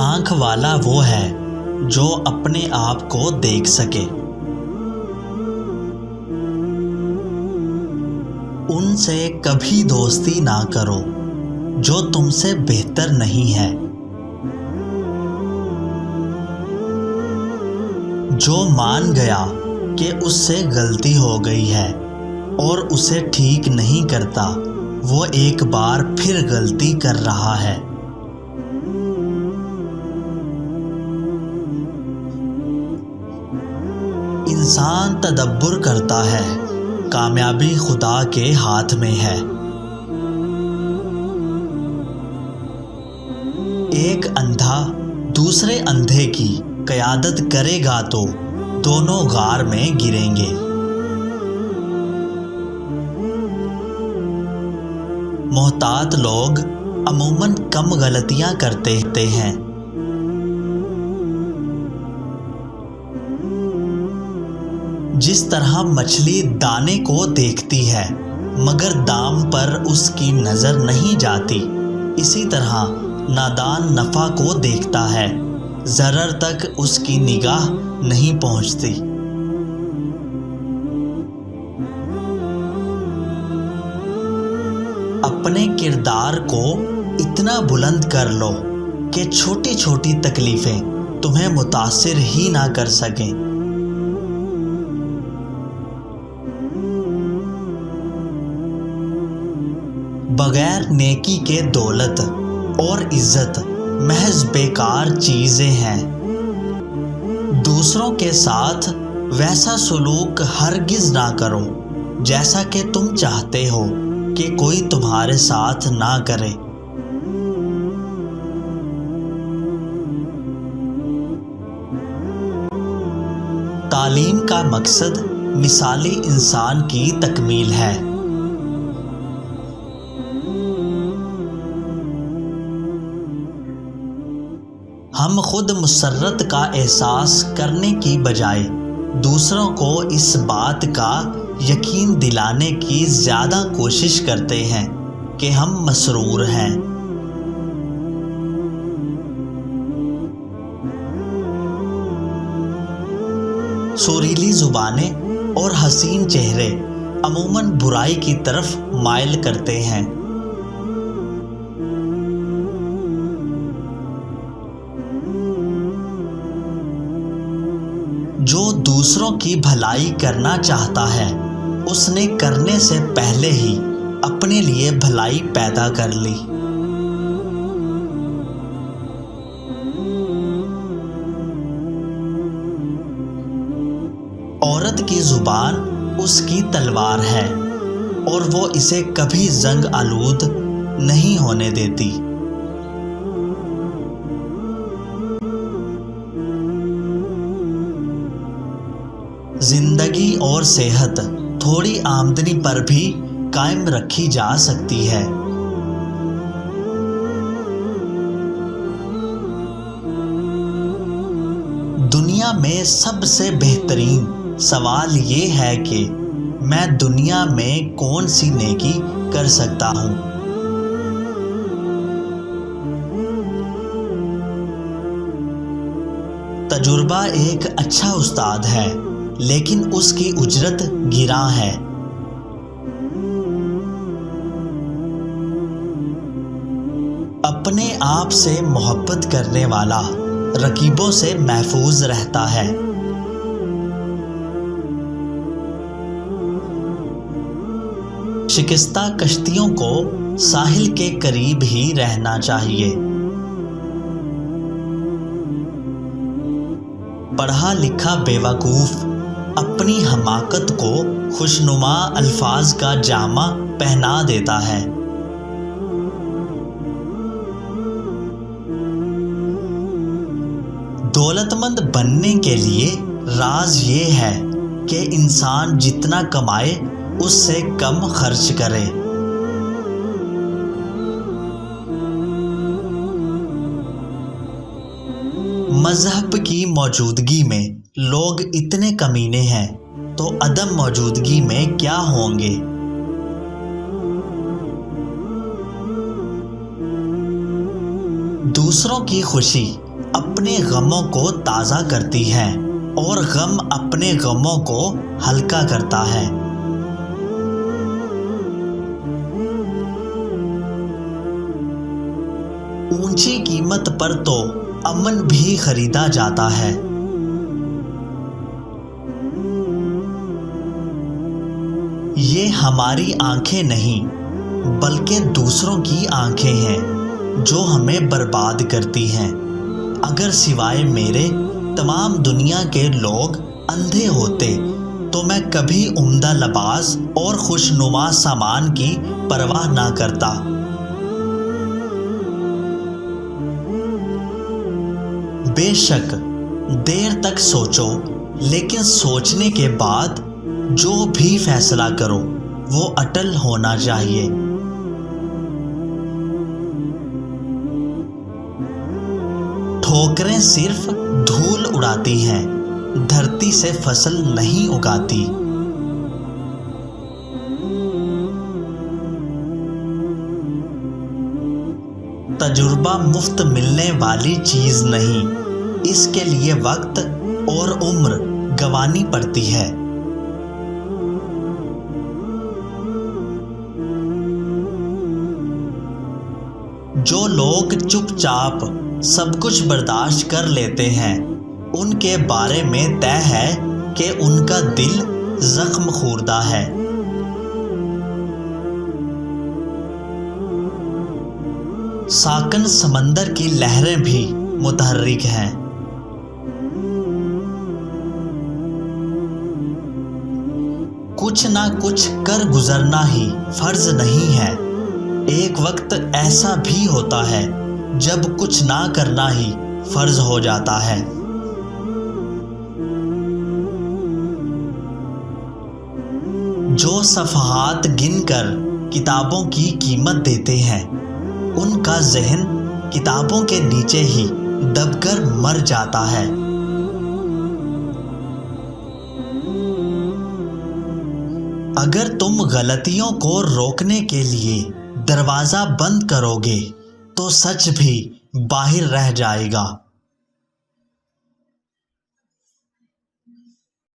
آنکھ والا وہ ہے جو اپنے آپ کو دیکھ سکے۔ ان سے کبھی دوستی نہ کرو جو تم سے بہتر نہیں ہے۔ جو مان گیا کہ اس سے غلطی ہو گئی ہے اور اسے ٹھیک نہیں کرتا، وہ ایک بار پھر غلطی کر رہا ہے۔ انسان تدبر کرتا ہے، کامیابی خدا کے ہاتھ میں ہے۔ ایک اندھا دوسرے اندھے کی قیادت کرے گا تو دونوں غار میں گریں گے۔ محتاط لوگ عموماً کم غلطیاں کرتے ہیں۔ جس طرح مچھلی دانے کو دیکھتی ہے مگر دام پر اس کی نظر نہیں جاتی، اسی طرح نادان نفع کو دیکھتا ہے، ضرر تک اس کی نگاہ نہیں پہنچتی۔ اپنے کردار کو اتنا بلند کر لو کہ چھوٹی چھوٹی تکلیفیں تمہیں متاثر ہی نہ کر سکیں۔ بغیر نیکی کے دولت اور عزت محض بیکار چیزیں ہیں۔ دوسروں کے ساتھ ویسا سلوک ہرگز نہ کرو جیسا کہ تم چاہتے ہو کہ کوئی تمہارے ساتھ نہ کرے۔ تعلیم کا مقصد مثالی انسان کی تکمیل ہے۔ ہم خود مسرت کا احساس کرنے کی بجائے دوسروں کو اس بات کا یقین دلانے کی زیادہ کوشش کرتے ہیں کہ ہم مسرور ہیں۔ سریلی زبانیں اور حسین چہرے عموماً برائی کی طرف مائل کرتے ہیں۔ جو دوسروں کی بھلائی کرنا چاہتا ہے اس نے کرنے سے پہلے ہی اپنے لیے بھلائی پیدا کر لی۔ عورت کی زبان اس کی تلوار ہے اور وہ اسے کبھی زنگ آلود نہیں ہونے دیتی۔ زندگی اور صحت تھوڑی آمدنی پر بھی قائم رکھی جا سکتی ہے۔ دنیا میں سب سے بہترین سوال یہ ہے کہ میں دنیا میں کون سی نیکی کر سکتا ہوں۔ تجربہ ایک اچھا استاد ہے لیکن اس کی اجرت گراں ہے۔ اپنے آپ سے محبت کرنے والا رقیبوں سے محفوظ رہتا ہے۔ شکستہ کشتیوں کو ساحل کے قریب ہی رہنا چاہیے۔ پڑھا لکھا بیوقوف اپنی حماقت کو خوشنما الفاظ کا جامہ پہنا دیتا ہے۔ دولت مند بننے کے لیے راز یہ ہے کہ انسان جتنا کمائے اس سے کم خرچ کرے۔ مذہب کی موجودگی میں لوگ اتنے کمینے ہیں تو عدم موجودگی میں کیا ہوں گے؟ دوسروں کی خوشی اپنے غموں کو تازہ کرتی ہے اور غم اپنے غموں کو ہلکا کرتا ہے۔ اونچی قیمت پر تو امن بھی خریدا جاتا ہے۔ یہ ہماری آنکھیں نہیں بلکہ دوسروں کی آنکھیں ہیں جو ہمیں برباد کرتی ہیں۔ اگر سوائے میرے تمام دنیا کے لوگ اندھے ہوتے تو میں کبھی عمدہ لباس اور خوشنما سامان کی پرواہ نہ کرتا۔ بے شک دیر تک سوچو، لیکن سوچنے کے بعد جو بھی فیصلہ کرو وہ اٹل ہونا چاہیے۔ ٹھوکریں صرف دھول اڑاتی ہیں، دھرتی سے فصل نہیں اگاتی۔ تجربہ مفت ملنے والی چیز نہیں، اس کے لیے وقت اور عمر گنوانی پڑتی ہے۔ جو لوگ چپ چاپ سب کچھ برداشت کر لیتے ہیں ان کے بارے میں طے ہے کہ ان کا دل زخم خوردہ ہے۔ ساکن سمندر کی لہریں بھی متحرک ہیں۔ کچھ نہ کچھ کر گزرنا ہی فرض نہیں ہے۔ ایک وقت ایسا بھی ہوتا ہے جب کچھ نہ کرنا ہی فرض ہو جاتا ہے۔ جو صفحات گن کر کتابوں کی قیمت دیتے ہیں ان کا ذہن کتابوں کے نیچے ہی دب کر مر جاتا ہے۔ اگر تم غلطیوں کو روکنے کے لیے دروازہ بند کرو گے تو سچ بھی باہر رہ جائے گا۔